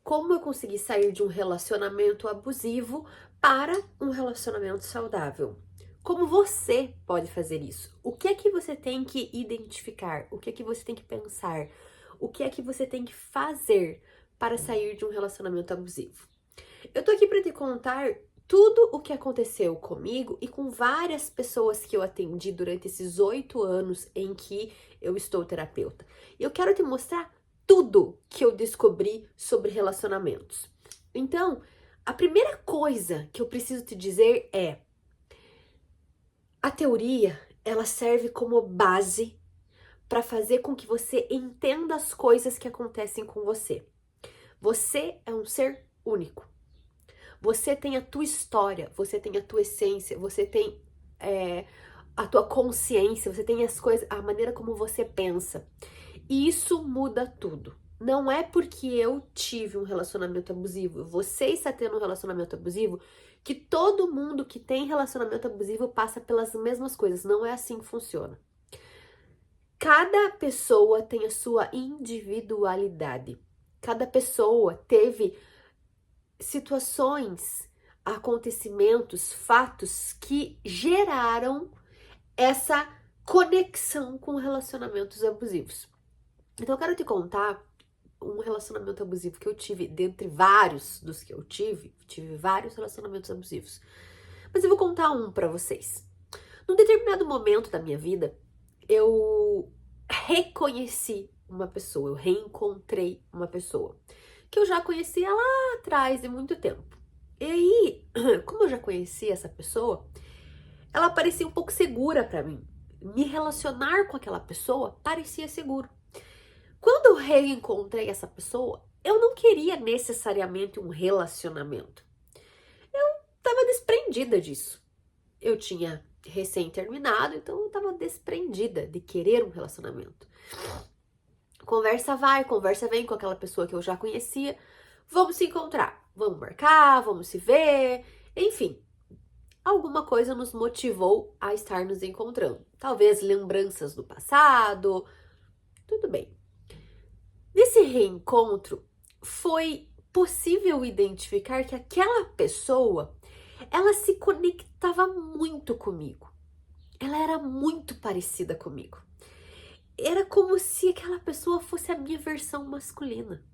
como eu consegui sair de um relacionamento abusivo para um relacionamento saudável. Como você pode fazer isso? O que é que você tem que identificar? O que é que você tem que pensar? O que é que você tem que fazer para sair de um relacionamento abusivo? Eu tô aqui para te contar tudo o que aconteceu comigo e com várias pessoas que eu atendi durante esses 8 anos em que eu estou terapeuta. E eu quero te mostrar tudo que eu descobri sobre relacionamentos. Então, a primeira coisa que eu preciso te dizer é: a teoria, ela serve como base para fazer com que você entenda as coisas que acontecem com você. Você é um ser único. Você tem a tua história, você tem a tua essência, você tem a tua consciência, você tem as coisas, a maneira como você pensa. E isso muda tudo. Não é porque eu tive um relacionamento abusivo, você está tendo um relacionamento abusivo, que todo mundo que tem relacionamento abusivo passa pelas mesmas coisas. Não é assim que funciona. Cada pessoa tem a sua individualidade. Cada pessoa teve situações, acontecimentos, fatos que geraram essa conexão com relacionamentos abusivos. Então eu quero te contar um relacionamento abusivo que eu tive, dentre vários dos que eu tive vários relacionamentos abusivos. Mas eu vou contar um pra vocês. Num determinado momento da minha vida, eu reconheci uma pessoa, eu reencontrei uma pessoa que eu já conhecia lá atrás, de muito tempo. E aí, como eu já conhecia essa pessoa, ela parecia um pouco segura pra mim. Me relacionar com aquela pessoa parecia seguro. Quando eu reencontrei essa pessoa, eu não queria necessariamente um relacionamento. Tava desprendida disso. Eu tinha recém terminado, então eu tava desprendida de querer um relacionamento. Conversa vai, conversa vem com aquela pessoa que eu já conhecia. Vamos se encontrar, vamos marcar, vamos se ver, enfim. Alguma coisa nos motivou a estar nos encontrando. Talvez lembranças do passado, tudo bem. Nesse reencontro, foi possível identificar que aquela pessoa, ela se conectava muito comigo. Ela era muito parecida comigo. Era como se aquela pessoa fosse a minha versão masculina.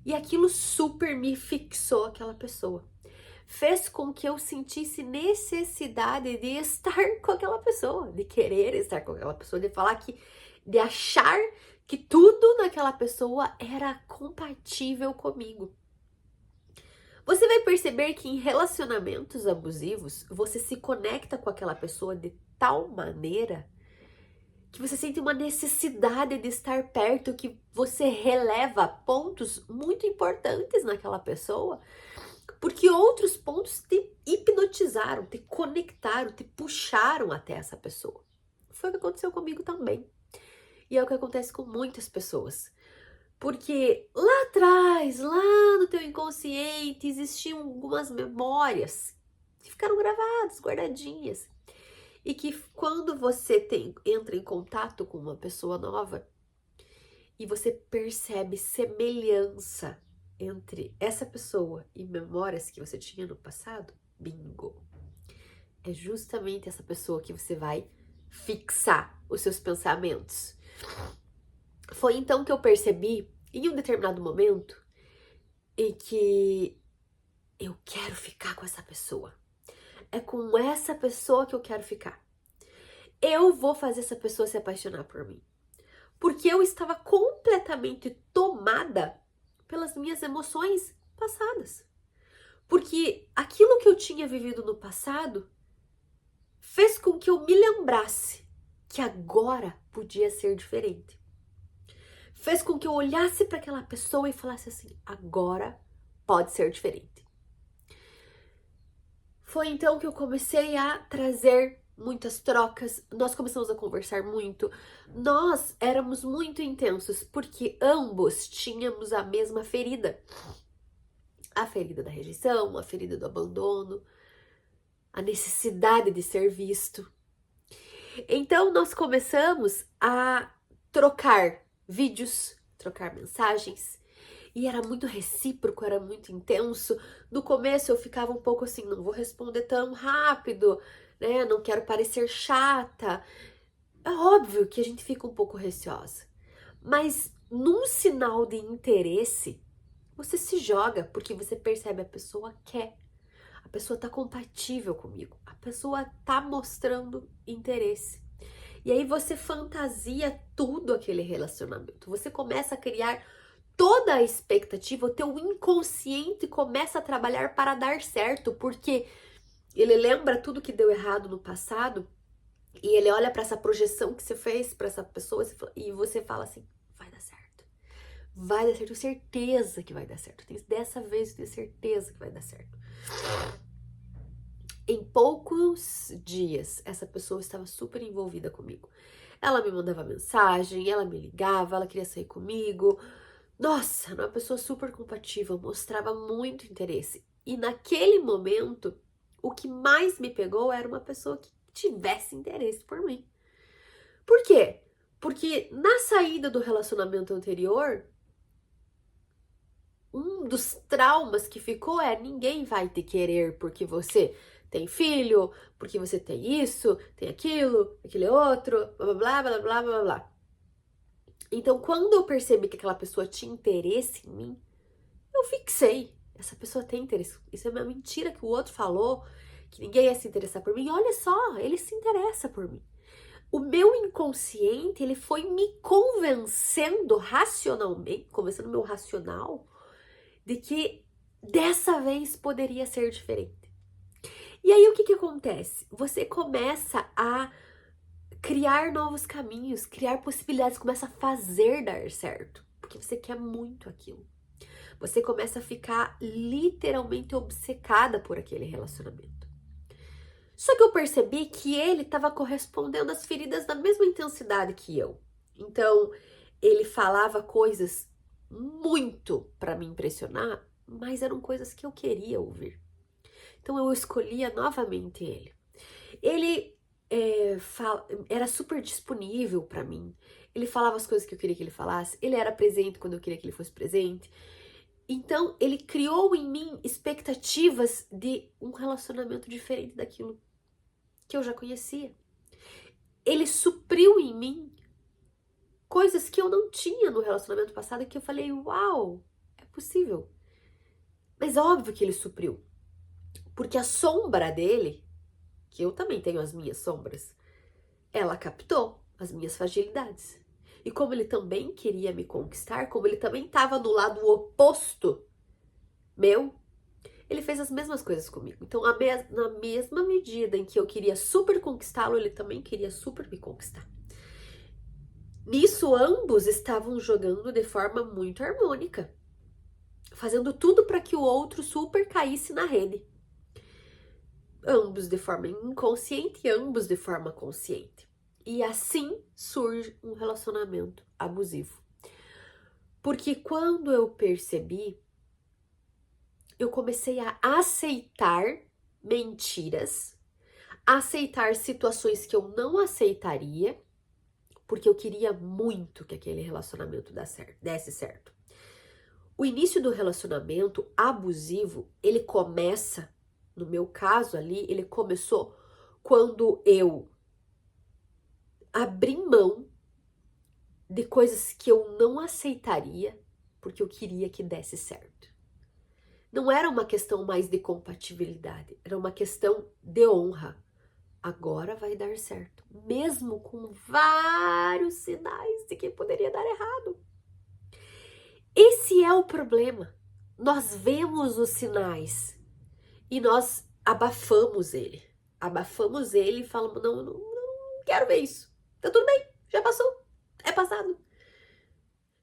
E aquilo super me fixou aquela pessoa. Fez com que eu sentisse necessidade de estar com aquela pessoa, de querer estar com aquela pessoa, de achar que tudo naquela pessoa era compatível comigo. Você vai perceber que em relacionamentos abusivos, você se conecta com aquela pessoa de tal maneira que você sente uma necessidade de estar perto, que você releva pontos muito importantes naquela pessoa, porque outros pontos te hipnotizaram, te conectaram, te puxaram até essa pessoa. Foi o que aconteceu comigo também. E é o que acontece com muitas pessoas. Porque lá atrás, lá no teu inconsciente, existiam algumas memórias que ficaram gravadas, guardadinhas. E que quando você entra em contato com uma pessoa nova e você percebe semelhança entre essa pessoa e memórias que você tinha no passado, bingo! É justamente essa pessoa que você vai fixar os seus pensamentos. Foi então que eu percebi, em um determinado momento, em que eu quero ficar com essa pessoa. É com essa pessoa que eu quero ficar. Eu vou fazer essa pessoa se apaixonar por mim. Porque eu estava completamente tomada pelas minhas emoções passadas. Porque aquilo que eu tinha vivido no passado fez com que eu me lembrasse que agora podia ser diferente. Fez com que eu olhasse para aquela pessoa e falasse assim: agora pode ser diferente. Foi então que eu comecei a trazer muitas trocas, nós começamos a conversar muito, nós éramos muito intensos, porque ambos tínhamos a mesma ferida. A ferida da rejeição, a ferida do abandono, a necessidade de ser visto. Então nós começamos a trocar vídeos, trocar mensagens, E era muito recíproco, era muito intenso. No começo eu ficava um pouco assim, não vou responder tão rápido, né? Não quero parecer chata. É óbvio que a gente fica um pouco receosa. Mas num sinal de interesse, você se joga porque você percebe a pessoa quer. A pessoa tá compatível comigo. A pessoa tá mostrando interesse. E aí você fantasia tudo aquele relacionamento. Você começa a criar toda a expectativa, o teu inconsciente começa a trabalhar para dar certo, porque ele lembra tudo que deu errado no passado e ele olha para essa projeção que você fez para essa pessoa e você fala assim: vai dar certo. Vai dar certo, tenho certeza que vai dar certo. Dessa vez eu tenho certeza que vai dar certo. Em poucos dias, essa pessoa estava super envolvida comigo. Ela me mandava mensagem, ela me ligava, ela queria sair comigo. Nossa, era uma pessoa super compatível, mostrava muito interesse. E naquele momento, o que mais me pegou era uma pessoa que tivesse interesse por mim. Por quê? Porque na saída do relacionamento anterior, um dos traumas que ficou é: ninguém vai te querer porque você tem filho, porque você tem isso, tem aquilo, aquele outro, blá blá blá blá blá blá. Então, quando eu percebi que aquela pessoa tinha interesse em mim, eu fixei. Essa pessoa tem interesse. Isso é uma mentira que o outro falou, que ninguém ia se interessar por mim. Olha só, ele se interessa por mim. O meu inconsciente, ele foi me convencendo racionalmente, convencendo meu racional, de que dessa vez poderia ser diferente. E aí o que acontece? Você começa a criar novos caminhos, criar possibilidades, começa a fazer dar certo, porque você quer muito aquilo. Você começa a ficar literalmente obcecada por aquele relacionamento. Só que eu percebi que ele estava correspondendo às feridas da mesma intensidade que eu. Então, ele falava coisas muito para me impressionar, mas eram coisas que eu queria ouvir. Então, eu escolhia novamente ele. Ele era super disponível para mim. Ele falava as coisas que eu queria que ele falasse. Ele era presente quando eu queria que ele fosse presente. Então, ele criou em mim expectativas de um relacionamento diferente daquilo que eu já conhecia. Ele supriu em mim coisas que eu não tinha no relacionamento passado e que eu falei: uau, é possível. Mas óbvio que ele supriu, porque a sombra dele, que eu também tenho as minhas sombras, ela captou as minhas fragilidades. E como ele também queria me conquistar, como ele também estava no lado oposto meu, ele fez as mesmas coisas comigo. Então, na mesma medida em que eu queria super conquistá-lo, ele também queria super me conquistar. Nisso, ambos estavam jogando de forma muito harmônica, fazendo tudo para que o outro super caísse na rede. Ambos de forma inconsciente e ambos de forma consciente. E assim surge um relacionamento abusivo. Porque quando eu percebi, eu comecei a aceitar mentiras, aceitar situações que eu não aceitaria, porque eu queria muito que aquele relacionamento desse certo. O início do relacionamento abusivo, ele começa, no meu caso ali, ele começou quando eu abri mão de coisas que eu não aceitaria, porque eu queria que desse certo. Não era uma questão mais de compatibilidade, era uma questão de honra. Agora vai dar certo, mesmo com vários sinais de que poderia dar errado. Esse é o problema. Nós vemos os sinais e nós abafamos ele. Abafamos ele e falamos: não, não quero ver isso. Tá tudo bem, já passou, é passado.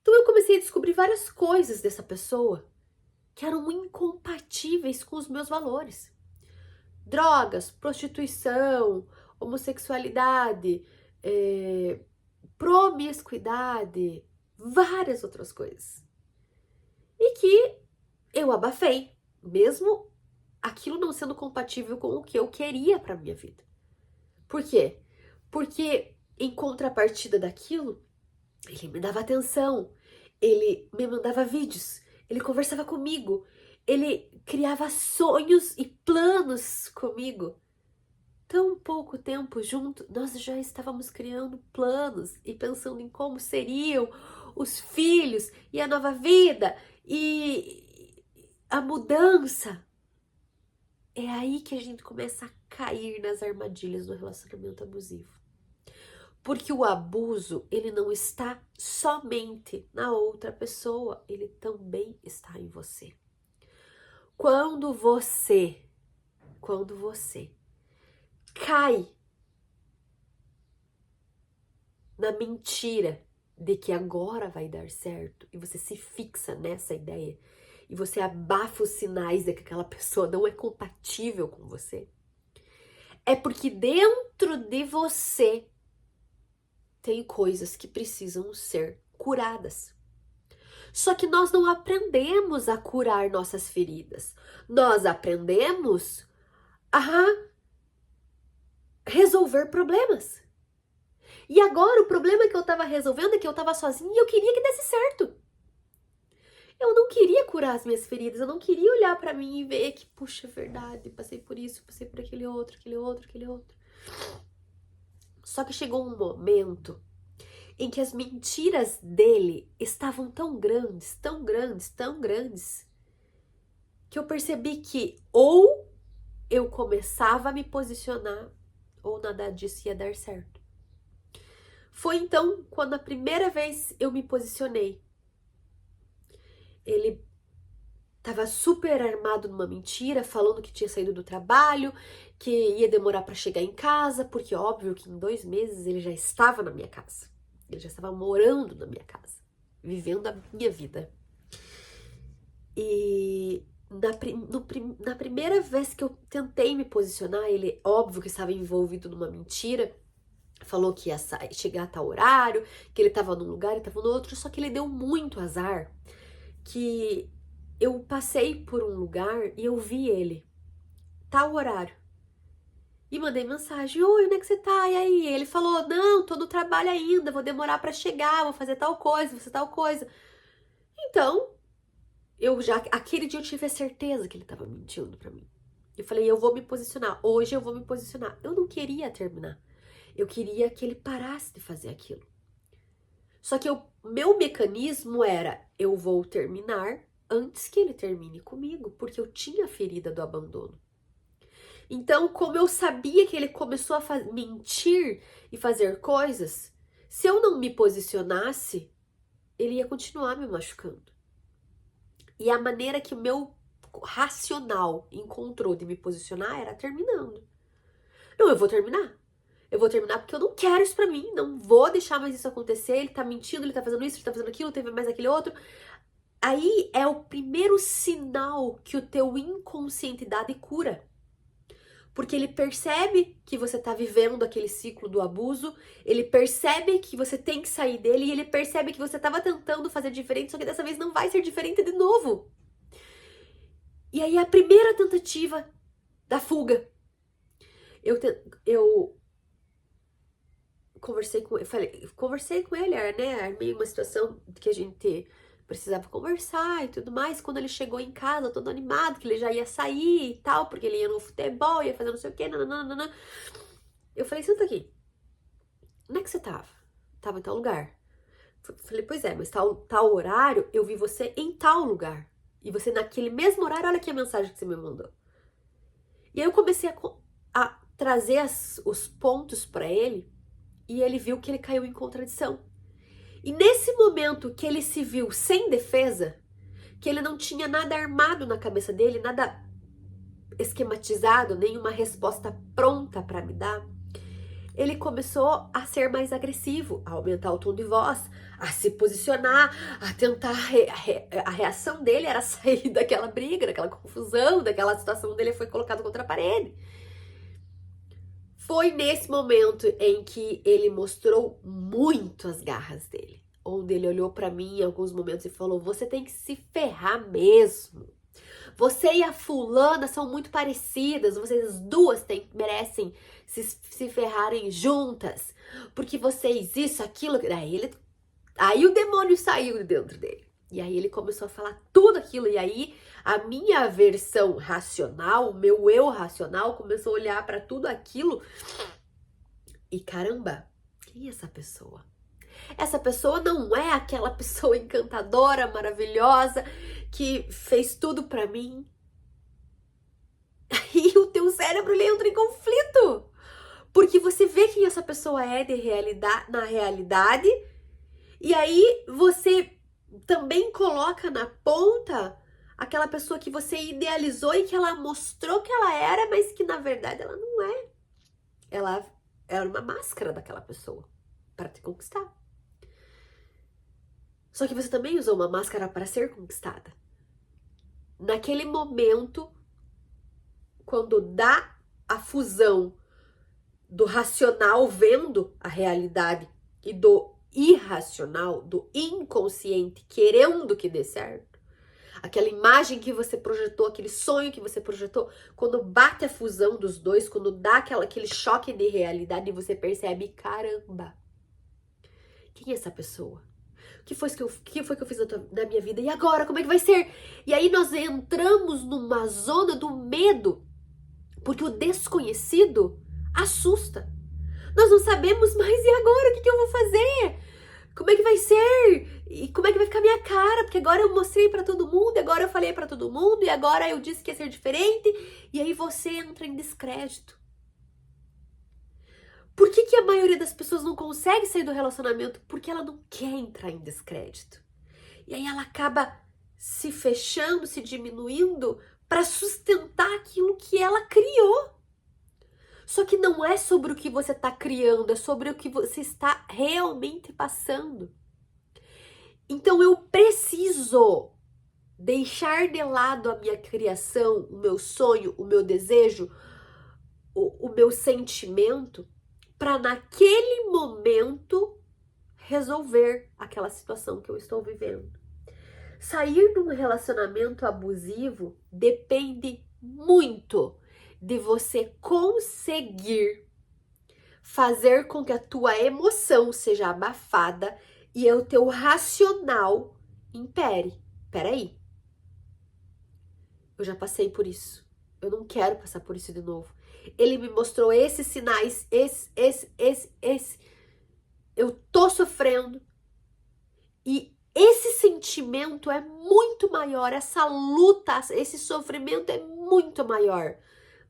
Então eu comecei a descobrir várias coisas dessa pessoa que eram incompatíveis com os meus valores. Drogas, prostituição, homossexualidade, promiscuidade, várias outras coisas. E que eu abafei, mesmo aquilo não sendo compatível com o que eu queria para minha vida. Por quê? Porque em contrapartida daquilo, ele me dava atenção, ele me mandava vídeos, Ele conversava comigo, ele criava sonhos e planos comigo. Tão pouco tempo junto, nós já estávamos criando planos e pensando em como seriam os filhos e a nova vida e a mudança. É aí que a gente começa a cair nas armadilhas do relacionamento abusivo. Porque o abuso, ele não está somente na outra pessoa, ele também está em você. Quando você cai na mentira de que agora vai dar certo e você se fixa nessa ideia e você abafa os sinais de que aquela pessoa não é compatível com você, é porque dentro de você tem coisas que precisam ser curadas. Só que nós não aprendemos a curar nossas feridas. Nós aprendemos a resolver problemas. E agora o problema que eu estava resolvendo é que eu estava sozinha e eu queria que desse certo. Eu não queria curar as minhas feridas, eu não queria olhar pra mim e ver que, puxa, é verdade, passei por isso, passei por aquele outro. Só que chegou um momento em que as mentiras dele estavam tão grandes, que eu percebi que ou eu começava a me posicionar ou nada disso ia dar certo. Foi então quando a primeira vez eu me posicionei. Ele estava super armado numa mentira, falando que tinha saído do trabalho, que ia demorar para chegar em casa, porque óbvio que em 2 meses ele já estava na minha casa. Ele já estava morando na minha casa, vivendo a minha vida. E na primeira vez que eu tentei me posicionar, ele, óbvio que estava envolvido numa mentira, falou que ia chegar a tal horário, que ele estava num lugar e estava no outro, só que ele deu muito azar, que eu passei por um lugar e eu vi ele, tal horário. E mandei mensagem, oi, onde é que você tá? E aí? Ele falou, não, tô no trabalho ainda, vou demorar pra chegar, vou fazer tal coisa, vou fazer tal coisa. Então, aquele dia eu tive a certeza que ele tava mentindo pra mim. Eu falei, eu vou me posicionar, hoje eu vou me posicionar. Eu não queria terminar, eu queria que ele parasse de fazer aquilo. Só que meu mecanismo era, eu vou terminar antes que ele termine comigo, porque eu tinha a ferida do abandono. Então, como eu sabia que ele começou a mentir e fazer coisas, se eu não me posicionasse, ele ia continuar me machucando. E a maneira que o meu racional encontrou de me posicionar era terminando. Não, eu vou terminar. Eu vou terminar porque eu não quero isso pra mim, não vou deixar mais isso acontecer, ele tá mentindo, ele tá fazendo isso, ele tá fazendo aquilo, teve mais aquele outro. Aí é o primeiro sinal que o teu inconsciente dá de cura. Porque ele percebe que você tá vivendo aquele ciclo do abuso, ele percebe que você tem que sair dele e ele percebe que você tava tentando fazer diferente, só que dessa vez não vai ser diferente de novo. E aí a primeira tentativa da fuga. Eu conversei com ele, né? Armei uma situação que a gente precisava conversar e tudo mais. Quando ele chegou em casa, todo animado, que ele já ia sair e tal, porque ele ia no futebol, ia fazer não sei o quê, nananana. Eu falei, senta aqui. Onde é que você tava? Tava em tal lugar. Falei, pois é, mas tal horário, eu vi você em tal lugar. E você naquele mesmo horário, olha aqui a mensagem que você me mandou. E aí eu comecei a trazer os pontos pra ele, e ele viu que ele caiu em contradição. E nesse momento que ele se viu sem defesa, que ele não tinha nada armado na cabeça dele, nada esquematizado, nenhuma resposta pronta para me dar, ele começou a ser mais agressivo, a aumentar o tom de voz, a se posicionar, a tentar... A reação dele era sair daquela briga, daquela confusão, daquela situação dele foi colocado contra a parede. Foi nesse momento em que ele mostrou muito as garras dele. Onde ele olhou pra mim em alguns momentos e falou, você tem que se ferrar mesmo. Você e a fulana são muito parecidas, vocês duas merecem se ferrarem juntas. Porque vocês isso, aquilo... Aí o demônio saiu de dentro dele. E aí ele começou a falar tudo aquilo, e aí a minha versão racional, o meu eu racional, começou a olhar para tudo aquilo e caramba, quem é essa pessoa? Essa pessoa não é aquela pessoa encantadora, maravilhosa, que fez tudo para mim. E o teu cérebro ele entra em conflito, porque você vê quem essa pessoa é na realidade, e aí você também coloca na ponta aquela pessoa que você idealizou e que ela mostrou que ela era, mas que na verdade ela não é. Ela era uma máscara daquela pessoa para te conquistar. Só que você também usou uma máscara para ser conquistada. Naquele momento, quando dá a fusão do racional vendo a realidade e do irracional, do inconsciente querendo que dê certo, aquela imagem que você projetou, aquele sonho que você projetou, quando bate a fusão dos dois, quando dá aquele choque de realidade e você percebe, caramba, quem é essa pessoa? O que foi que eu fiz na minha vida? E agora, como é que vai ser? E aí nós entramos numa zona do medo, porque o desconhecido assusta. Nós não sabemos mais, e agora? O que eu vou fazer? Como é que vai ser? E como é que vai ficar minha cara? Porque agora eu mostrei pra todo mundo, agora eu falei pra todo mundo, e agora eu disse que ia ser diferente. E aí você entra em descrédito. Por que a maioria das pessoas não consegue sair do relacionamento? Porque ela não quer entrar em descrédito. E aí ela acaba se fechando, se diminuindo para sustentar aquilo que ela criou. Só que não é sobre o que você está criando, é sobre o que você está realmente passando. Então eu preciso deixar de lado a minha criação, o meu sonho, o meu desejo, o meu sentimento, para naquele momento resolver aquela situação que eu estou vivendo. Sair de um relacionamento abusivo depende muito de você conseguir fazer com que a tua emoção seja abafada e o teu racional impere. Peraí, eu já passei por isso. Eu não quero passar por isso de novo. Ele me mostrou esses sinais, esse. Eu tô sofrendo. E esse sentimento é muito maior, essa luta, esse sofrimento é muito maior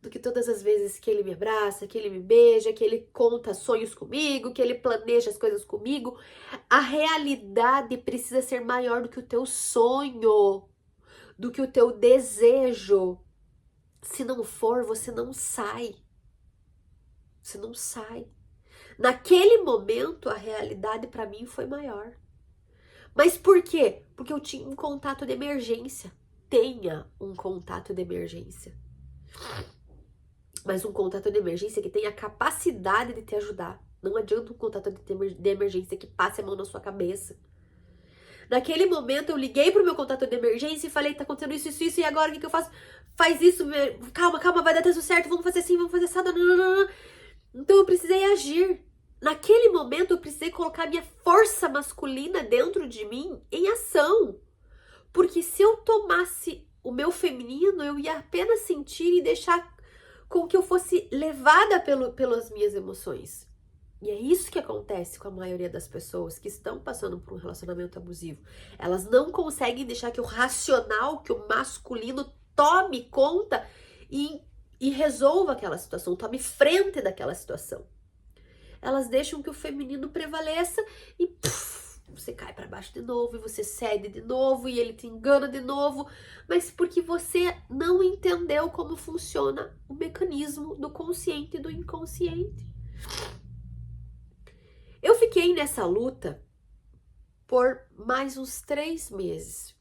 do que todas as vezes que ele me abraça, que ele me beija, que ele conta sonhos comigo, que ele planeja as coisas comigo. A realidade precisa ser maior do que o teu sonho, do que o teu desejo. Se não for, você não sai. Você não sai. Naquele momento, a realidade para mim foi maior. Mas por quê? Porque eu tinha um contato de emergência. Tenha um contato de emergência. Mas um contato de emergência que tenha a capacidade de te ajudar. Não adianta um contato de emergência que passe a mão na sua cabeça. Naquele momento eu liguei pro meu contato de emergência e falei, tá acontecendo isso, e agora o que eu faço? Faz isso, calma, vai dar tudo certo, vamos fazer assim, vamos fazer assado. Então eu precisei agir. Naquele momento eu precisei colocar minha força masculina dentro de mim em ação. Porque se eu tomasse o meu feminino, eu ia apenas sentir e deixar com que eu fosse levada pelas minhas emoções. E é isso que acontece com a maioria das pessoas que estão passando por um relacionamento abusivo. Elas não conseguem deixar que o racional, que o masculino tome conta e resolva aquela situação, tome frente daquela situação. Elas deixam que o feminino prevaleça e você cai para baixo de novo, e você cede de novo, e ele te engana de novo, mas porque você não entendeu como funciona o mecanismo do consciente e do inconsciente. Eu fiquei nessa luta por mais uns 3 meses.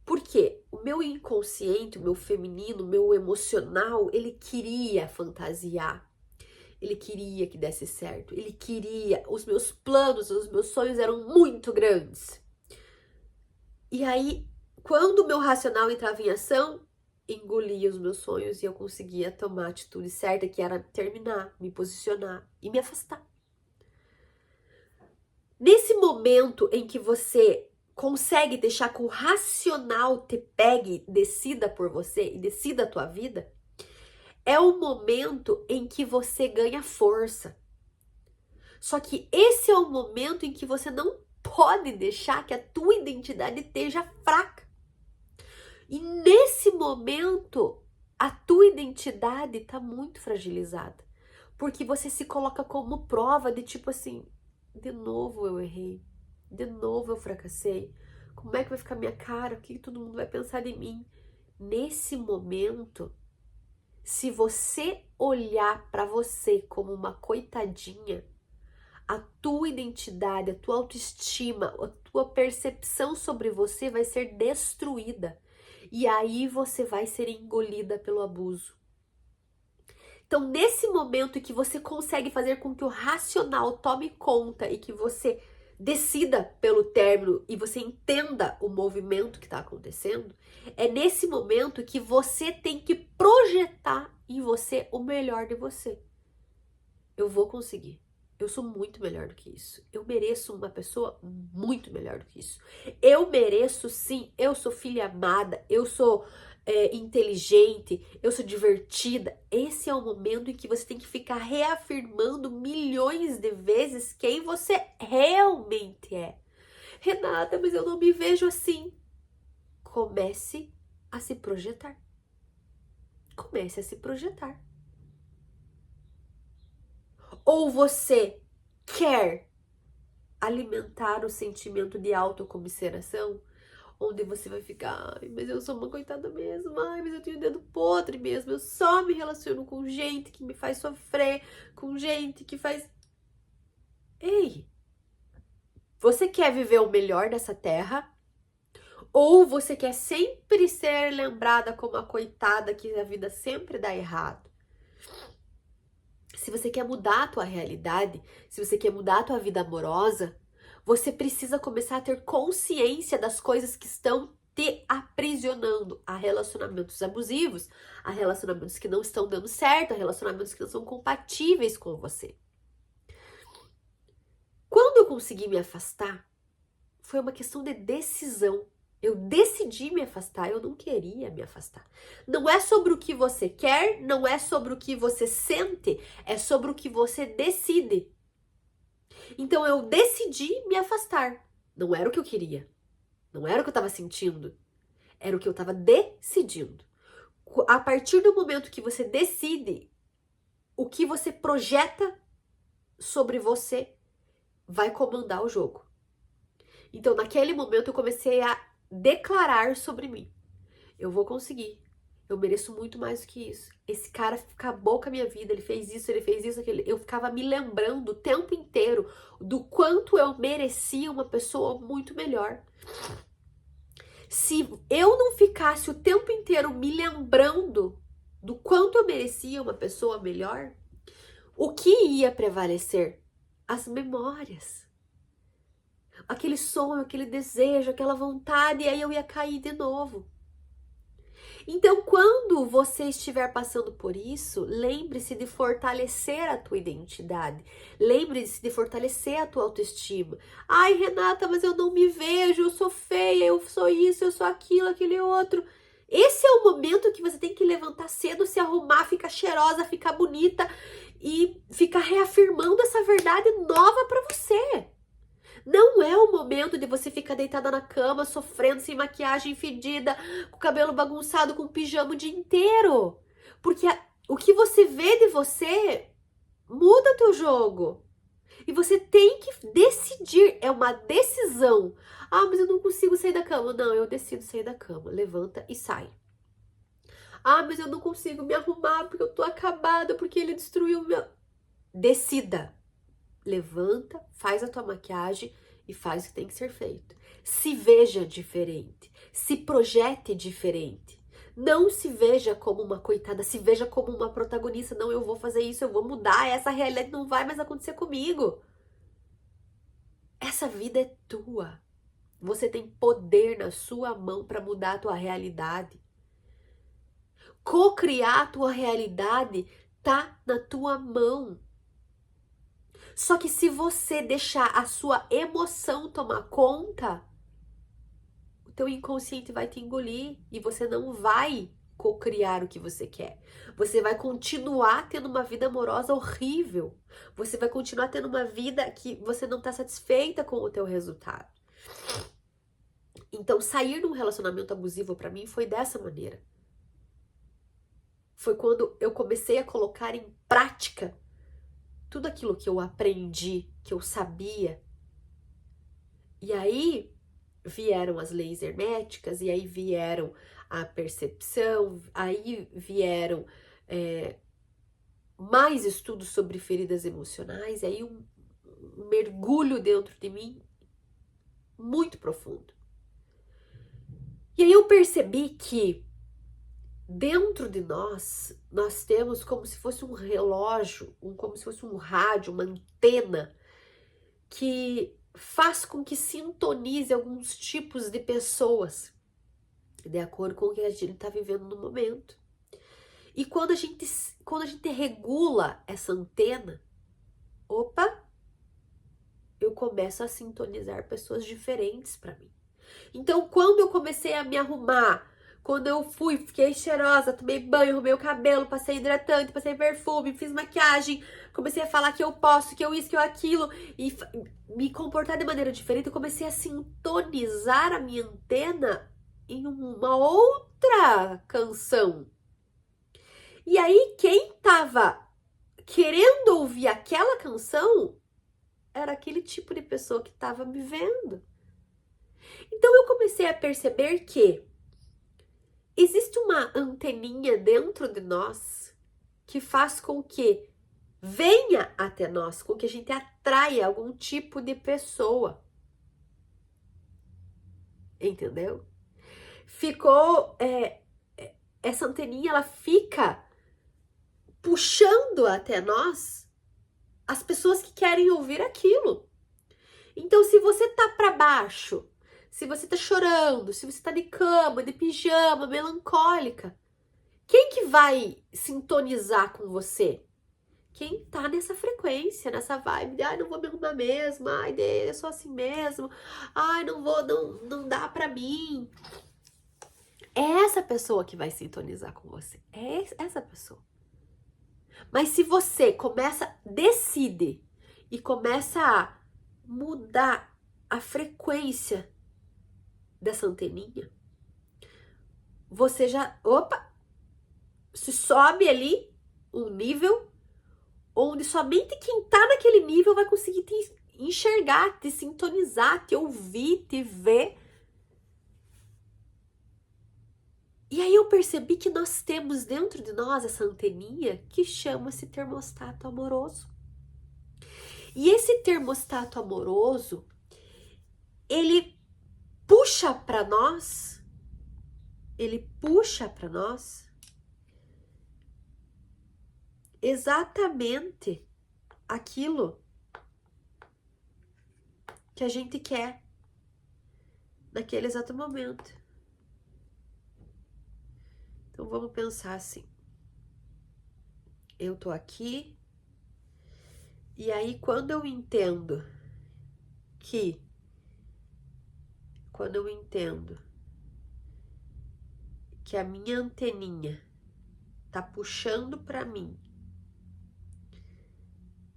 Porque o meu inconsciente, o meu feminino, o meu emocional, ele queria fantasiar. Ele queria que desse certo. Ele queria. Os meus planos, os meus sonhos eram muito grandes. E aí, quando o meu racional entrava em ação, engolia os meus sonhos e eu conseguia tomar a atitude certa, que era terminar, me posicionar e me afastar. Nesse momento em que você consegue deixar que o racional te pegue, decida por você e decida a tua vida, é o momento em que você ganha força. Só que esse é o momento em que você não pode deixar que a tua identidade esteja fraca. E nesse momento, a tua identidade está muito fragilizada. Porque você se coloca como prova de tipo assim, de novo eu errei, de novo eu fracassei. Como é que vai ficar minha cara? O que todo mundo vai pensar de mim? Nesse momento, se você olhar para você como uma coitadinha, a tua identidade, a tua autoestima, a tua percepção sobre você vai ser destruída. E aí você vai ser engolida pelo abuso. Então, nesse momento em que você consegue fazer com que o racional tome conta e que você decida pelo término e você entenda o movimento que está acontecendo, é nesse momento que você tem que projetar em você o melhor de você. Eu vou conseguir. Eu sou muito melhor do que isso. Eu mereço uma pessoa muito melhor do que isso. Eu mereço, sim. Eu sou filha amada. Eu sou inteligente. Eu sou divertida. Esse é o momento em que você tem que ficar reafirmando milhões de vezes quem você realmente é. Renata, mas eu não me vejo assim. Comece a se projetar. Comece a se projetar. Ou você quer alimentar o sentimento de autocomiseração, onde você vai ficar, ai, mas eu sou uma coitada mesmo, ai, mas eu tenho dedo podre mesmo, eu só me relaciono com gente que me faz sofrer, com gente que faz... Ei, você quer viver o melhor dessa terra? Ou você quer sempre ser lembrada como a coitada que a vida sempre dá errado? Se você quer mudar a tua realidade, se você quer mudar a tua vida amorosa, você precisa começar a ter consciência das coisas que estão te aprisionando a relacionamentos abusivos, a relacionamentos que não estão dando certo, a relacionamentos que não são compatíveis com você. Quando eu consegui me afastar, foi uma questão de decisão. Eu decidi me afastar, eu não queria me afastar. Não é sobre o que você quer, não é sobre o que você sente, é sobre o que você decide. Então eu decidi me afastar. Não era o que eu queria, não era o que eu estava sentindo, era o que eu estava decidindo. A partir do momento que você decide, o que você projeta sobre você vai comandar o jogo. Então, naquele momento, eu comecei a declarar sobre mim. Eu vou conseguir. Eu mereço muito mais do que isso. Esse cara acabou com a minha vida, ele fez isso, aquele. Eu ficava me lembrando o tempo inteiro do quanto eu merecia uma pessoa muito melhor. Se eu não ficasse o tempo inteiro me lembrando do quanto eu merecia uma pessoa melhor, o que ia prevalecer? As memórias. Aquele sonho, aquele desejo, aquela vontade, e aí eu ia cair de novo. Então, quando você estiver passando por isso, lembre-se de fortalecer a tua identidade. Lembre-se de fortalecer a tua autoestima. Ai, Renata, mas eu não me vejo, eu sou feia, eu sou isso, eu sou aquilo, aquele outro. Esse é o momento que você tem que levantar cedo, se arrumar, ficar cheirosa, ficar bonita e ficar reafirmando essa verdade nova para você. Não é o momento de você ficar deitada na cama, sofrendo, sem maquiagem, fedida, com o cabelo bagunçado, com pijama o dia inteiro. Porque o que você vê de você muda teu jogo. E você tem que decidir, é uma decisão. Ah, mas eu não consigo sair da cama. Não, eu decido sair da cama. Levanta e sai. Ah, mas eu não consigo me arrumar porque eu tô acabada, porque ele destruiu o meu... Decida. Levanta, faz a tua maquiagem e faz o que tem que ser feito. Se veja diferente, se projete diferente. Não se veja como uma coitada, se veja como uma protagonista. Não, eu vou fazer isso, eu vou mudar, essa realidade não vai mais acontecer comigo. Essa vida é tua. Você tem poder na sua mão para mudar a tua realidade. Co-criar a tua realidade tá na tua mão. Só que se você deixar a sua emoção tomar conta, teu inconsciente vai te engolir e você não vai cocriar o que você quer. Você vai continuar tendo uma vida amorosa horrível. Você vai continuar tendo uma vida que você não está satisfeita com o teu resultado. Então, sair de um relacionamento abusivo para mim foi dessa maneira. Foi quando eu comecei a colocar em prática tudo aquilo que eu aprendi, que eu sabia. E aí vieram as leis herméticas, e aí vieram a percepção, aí vieram mais estudos sobre feridas emocionais, e aí um mergulho dentro de mim muito profundo. E aí eu percebi que dentro de nós temos como se fosse um relógio, como se fosse um rádio, uma antena que faz com que sintonize alguns tipos de pessoas de acordo com o que a gente está vivendo no momento. E quando a gente regula essa antena, opa, eu começo a sintonizar pessoas diferentes para mim. Então, quando eu comecei a me arrumar, quando eu fiquei cheirosa, tomei banho, arrumei o cabelo, passei hidratante, passei perfume, fiz maquiagem, comecei a falar que eu posso, que eu isso, que eu aquilo, e me comportar de maneira diferente, eu comecei a sintonizar a minha antena em uma outra canção. E aí, quem tava querendo ouvir aquela canção era aquele tipo de pessoa que tava me vendo. Então, eu comecei a perceber que existe uma anteninha dentro de nós que faz com que venha até nós, com que a gente atraia algum tipo de pessoa. Entendeu? Ficou... essa anteninha, ela fica puxando até nós as pessoas que querem ouvir aquilo. Então, se você tá para baixo, se você tá chorando, se você tá de cama, de pijama, melancólica, quem que vai sintonizar com você? Quem tá nessa frequência, nessa vibe de, ai, não vou me arrumar mesmo, ai, eu sou assim mesmo, ai, não dá pra mim. É essa pessoa que vai sintonizar com você, é essa pessoa. Mas se você decide e começa a mudar a frequência dessa anteninha, você já, se sobe ali um nível onde somente quem tá naquele nível vai conseguir te enxergar, te sintonizar, te ouvir, te ver. E aí eu percebi que nós temos dentro de nós essa anteninha que chama-se termostato amoroso. E esse termostato amoroso, ele puxa para nós exatamente aquilo que a gente quer naquele exato momento. Então vamos pensar assim. Eu tô aqui e aí quando eu entendo que a minha anteninha tá puxando para mim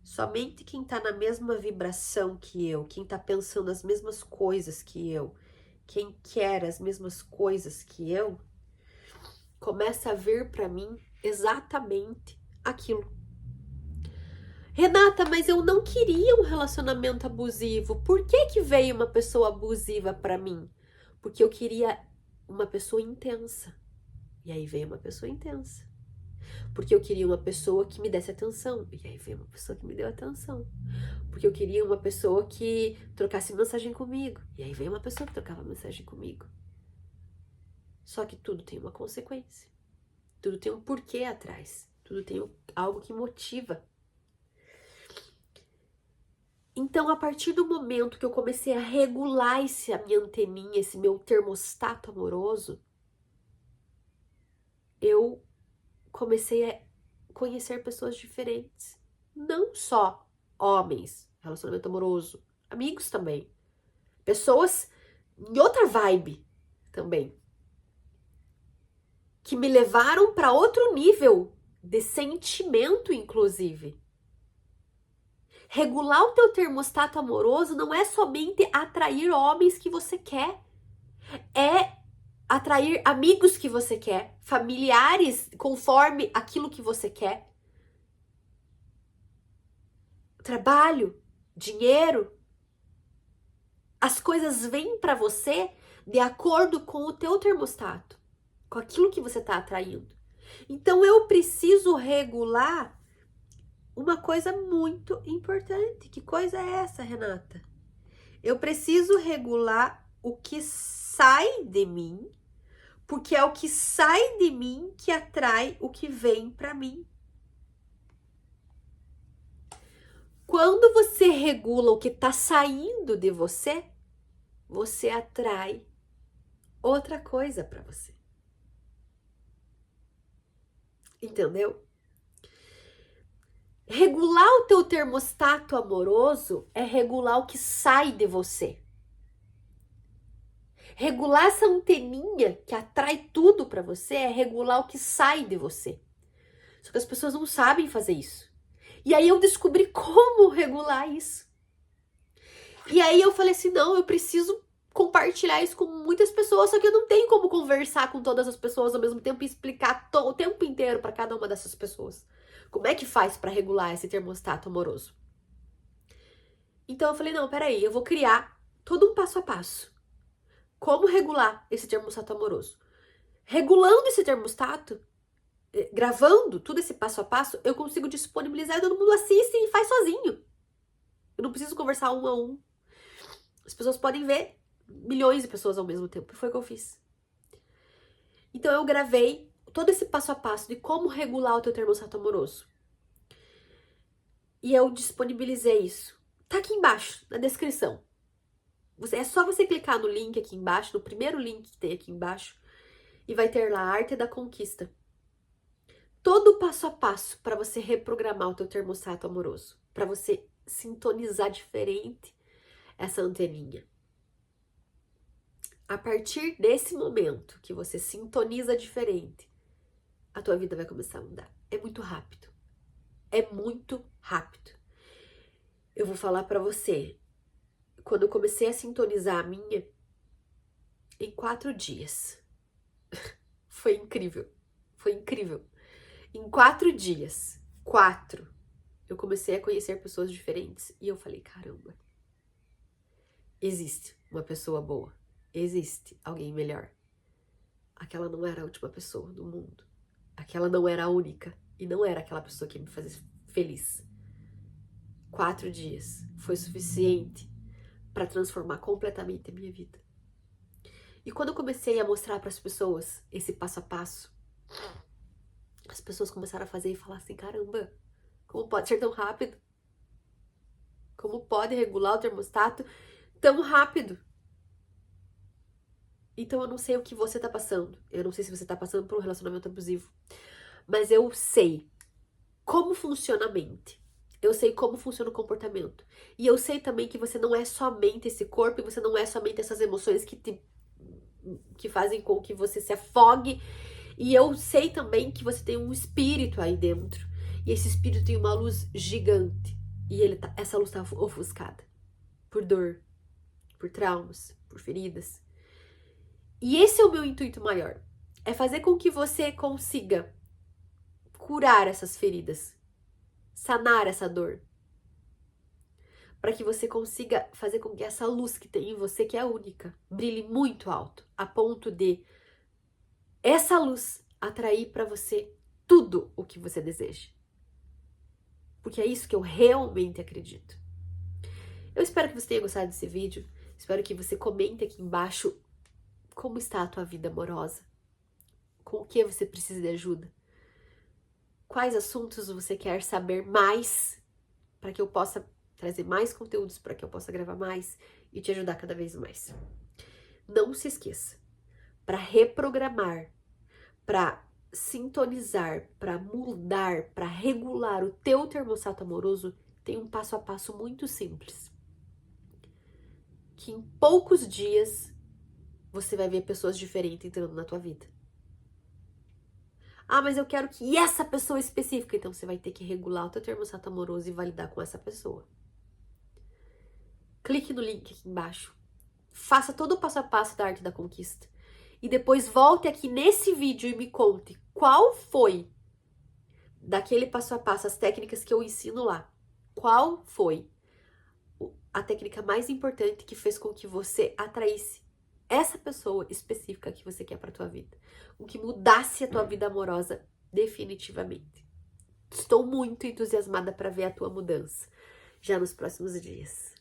somente quem tá na mesma vibração que eu, quem tá pensando as mesmas coisas que eu, quem quer as mesmas coisas que eu, começa a vir para mim exatamente aquilo. Renata, mas eu não queria um relacionamento abusivo. Por que veio uma pessoa abusiva para mim? Porque eu queria uma pessoa intensa. E aí veio uma pessoa intensa. Porque eu queria uma pessoa que me desse atenção. E aí veio uma pessoa que me deu atenção. Porque eu queria uma pessoa que trocasse mensagem comigo. E aí veio uma pessoa que trocava mensagem comigo. Só que tudo tem uma consequência. Tudo tem um porquê atrás. Tudo tem algo que motiva. Então, a partir do momento que eu comecei a regular a minha anteninha, esse meu termostato amoroso, eu comecei a conhecer pessoas diferentes. Não só homens, relacionamento amoroso, amigos também. Pessoas em outra vibe. também, que me levaram para outro nível de sentimento, inclusive. Regular o teu termostato amoroso não é somente atrair homens que você quer, é atrair amigos que você quer, familiares conforme aquilo que você quer, trabalho, dinheiro. As coisas vêm para você de acordo com o teu termostato, com aquilo que você está atraindo. Então eu preciso regular uma coisa muito importante. Que coisa é essa, Renata? Eu preciso regular o que sai de mim, porque é o que sai de mim que atrai o que vem para mim. Quando você regula o que está saindo de você, você atrai outra coisa para você. Entendeu? Regular o teu termostato amoroso é regular o que sai de você. Regular essa anteninha que atrai tudo para você é regular o que sai de você. Só que as pessoas não sabem fazer isso. E aí eu descobri como regular isso. E aí eu falei assim, não, eu preciso compartilhar isso com muitas pessoas, só que eu não tenho como conversar com todas as pessoas ao mesmo tempo e explicar o tempo inteiro para cada uma dessas pessoas. Como é que faz para regular esse termostato amoroso? Então eu falei, não, peraí, eu vou criar todo um passo a passo. Como regular esse termostato amoroso? Regulando esse termostato, gravando tudo esse passo a passo, eu consigo disponibilizar e todo mundo assiste e faz sozinho. Eu não preciso conversar um a um. As pessoas podem ver milhões de pessoas ao mesmo tempo. E foi o que eu fiz. Então eu gravei todo esse passo a passo de como regular o teu termostato amoroso. E eu disponibilizei isso. Tá aqui embaixo, na descrição. É só você clicar no link aqui embaixo, no primeiro link que tem aqui embaixo, e vai ter lá a Arte da Conquista. Todo o passo a passo para você reprogramar o teu termostato amoroso, para você sintonizar diferente essa anteninha. A partir desse momento que você sintoniza diferente, a tua vida vai começar a mudar. É muito rápido. É muito rápido. Eu vou falar para você, quando eu comecei a sintonizar a minha, em 4 dias. Foi incrível. Foi incrível. Em 4 dias, 4, eu comecei a conhecer pessoas diferentes. E eu falei, caramba, existe uma pessoa boa. Existe alguém melhor. Aquela não era a última pessoa do mundo. Aquela não era a única. E não era aquela pessoa que me fazia feliz. 4 dias foi suficiente para transformar completamente a minha vida. E quando eu comecei a mostrar para as pessoas esse passo a passo, as pessoas começaram a fazer e falar assim, caramba, como pode ser tão rápido? Como pode regular o termostato tão rápido? Então eu não sei o que você tá passando. Eu não sei se você tá passando por um relacionamento abusivo. Mas eu sei como funciona a mente. Eu sei como funciona o comportamento. E eu sei também que você não é somente esse corpo e você não é somente essas emoções que fazem com que você se afogue. E eu sei também que você tem um espírito aí dentro. E esse espírito tem uma luz gigante. E essa luz tá ofuscada. Por dor, por traumas, por feridas. E esse é o meu intuito maior. É fazer com que você consiga curar essas feridas. Sanar essa dor. Para que você consiga fazer com que essa luz que tem em você, que é única, brilhe muito alto. A ponto de essa luz atrair para você tudo o que você deseja. Porque é isso que eu realmente acredito. Eu espero que você tenha gostado desse vídeo. Espero que você comente aqui embaixo como está a tua vida amorosa. Com o que você precisa de ajuda. Quais assuntos você quer saber mais para que eu possa trazer mais conteúdos, para que eu possa gravar mais e te ajudar cada vez mais. Não se esqueça, para reprogramar, para sintonizar, para mudar, para regular o teu termostato amoroso, tem um passo a passo muito simples. Que em poucos dias você vai ver pessoas diferentes entrando na tua vida. Ah, mas eu quero que essa pessoa específica. Então você vai ter que regular o teu termostato amoroso e validar com essa pessoa. Clique no link aqui embaixo. Faça todo o passo a passo da arte da conquista. E depois volte aqui nesse vídeo e me conte qual foi, daquele passo a passo, as técnicas que eu ensino lá, qual foi a técnica mais importante que fez com que você atraísse essa pessoa específica que você quer para tua vida, com que mudasse a tua vida amorosa definitivamente. Estou muito entusiasmada para ver a tua mudança já nos próximos dias.